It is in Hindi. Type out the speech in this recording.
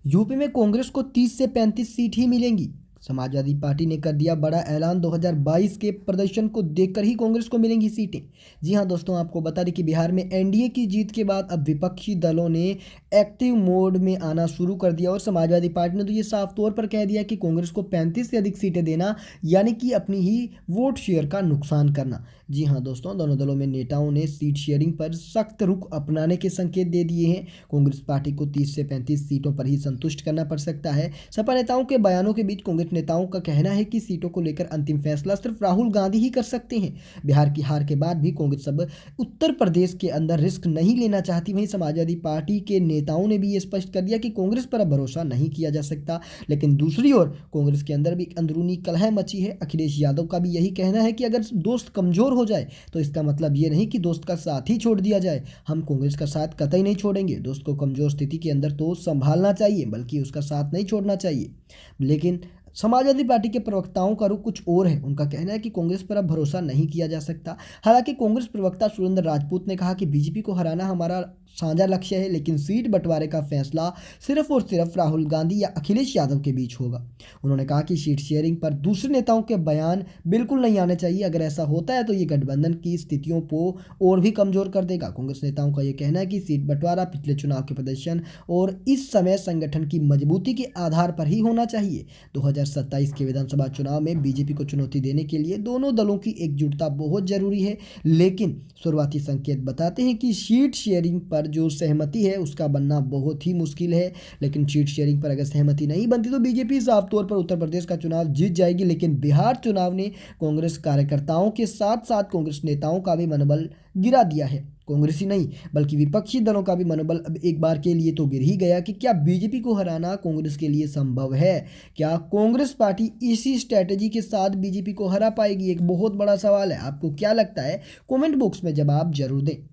यूपी में कांग्रेस को 30 से 35 सीट ही मिलेंगी। समाजवादी पार्टी ने कर दिया बड़ा ऐलान। 2022 के प्रदर्शन को देखकर ही कांग्रेस को मिलेंगी सीटें। जी हां दोस्तों, आपको बता दें कि बिहार में एनडीए की जीत के बाद अब विपक्षी दलों ने एक्टिव मोड में आना शुरू कर दिया और समाजवादी पार्टी ने तो ये साफ तौर पर कह दिया कि कांग्रेस को 35 से अधिक सीटें देना यानी कि अपनी ही वोट शेयर का नुकसान करना। जी हां दोस्तों, दोनों दलों में नेताओं ने सीट शेयरिंग पर सख्त रुख अपनाने के संकेत दे दिए हैं। कांग्रेस पार्टी को 30 से 35 सीटों पर ही संतुष्ट करना पड़ सकता है। सपा नेताओं के बयानों के बीच कांग्रेस नेताओं का कहना है कि सीटों को लेकर अंतिम फैसला सिर्फ राहुल गांधी ही कर सकते हैं। बिहार की हार के बाद भी कांग्रेस अब उत्तर प्रदेश के अंदर रिस्क नहीं लेना चाहती। वहीं समाजवादी पार्टी के नेताओं ने भी ये स्पष्ट कर दिया कि कांग्रेस पर अब भरोसा नहीं किया जा सकता। लेकिन दूसरी ओर कांग्रेस के अंदर भी एक अंदरूनी कलह मची है। अखिलेश यादव का भी यही कहना है कि अगर दोस्त कमजोर हो जाए तो इसका मतलब ये नहीं कि दोस्त का साथ ही छोड़ दिया जाए। हम कांग्रेस का साथ कतई नहीं छोड़ेंगे। दोस्त को कमजोर स्थिति के अंदर तो संभालना चाहिए, बल्कि उसका साथ नहीं छोड़ना चाहिए। लेकिन समाजवादी पार्टी के प्रवक्ताओं का रुख कुछ और है। उनका कहना है कि कांग्रेस पर अब भरोसा नहीं किया जा सकता। हालांकि कांग्रेस प्रवक्ता सुरेंद्र राजपूत ने कहा कि बीजेपी को हराना हमारा साझा लक्ष्य है, लेकिन सीट बंटवारे का फैसला सिर्फ और सिर्फ राहुल गांधी या अखिलेश यादव के बीच होगा। उन्होंने कहा कि सीट शेयरिंग पर दूसरे नेताओं के बयान बिल्कुल नहीं आने चाहिए। अगर ऐसा होता है तो ये गठबंधन की स्थितियों को और भी कमजोर कर देगा। कांग्रेस नेताओं का यह कहना है कि सीट बंटवारा पिछले चुनाव के प्रदर्शन और इस समय संगठन की मजबूती के आधार पर ही होना चाहिए। 2027 के विधानसभा चुनाव में बीजेपी को चुनौती देने के लिए दोनों दलों की एकजुटता बहुत जरूरी है। लेकिन शुरुआती संकेत बताते हैं कि सीट शेयरिंग पर जो सहमति है उसका बनना बहुत ही मुश्किल है। लेकिन सीट शेयरिंग पर अगर सहमति नहीं बनती तो बीजेपी साफ तौर पर उत्तर प्रदेश का चुनाव जीत जाएगी। लेकिन बिहार चुनाव ने कांग्रेस कार्यकर्ताओं के साथ साथ कांग्रेस नेताओं का भी मनोबल गिरा दिया है। कांग्रेस ही नहीं बल्कि विपक्षी दलों का भी मनोबल अब एक बार के लिए तो गिर ही गया कि क्या बीजेपी को हराना कांग्रेस के लिए संभव है। क्या कांग्रेस पार्टी इसी स्ट्रेटेजी के साथ बीजेपी को हरा पाएगी? एक बहुत बड़ा सवाल है। आपको क्या लगता है? कमेंट बॉक्स में जवाब जरूर दें।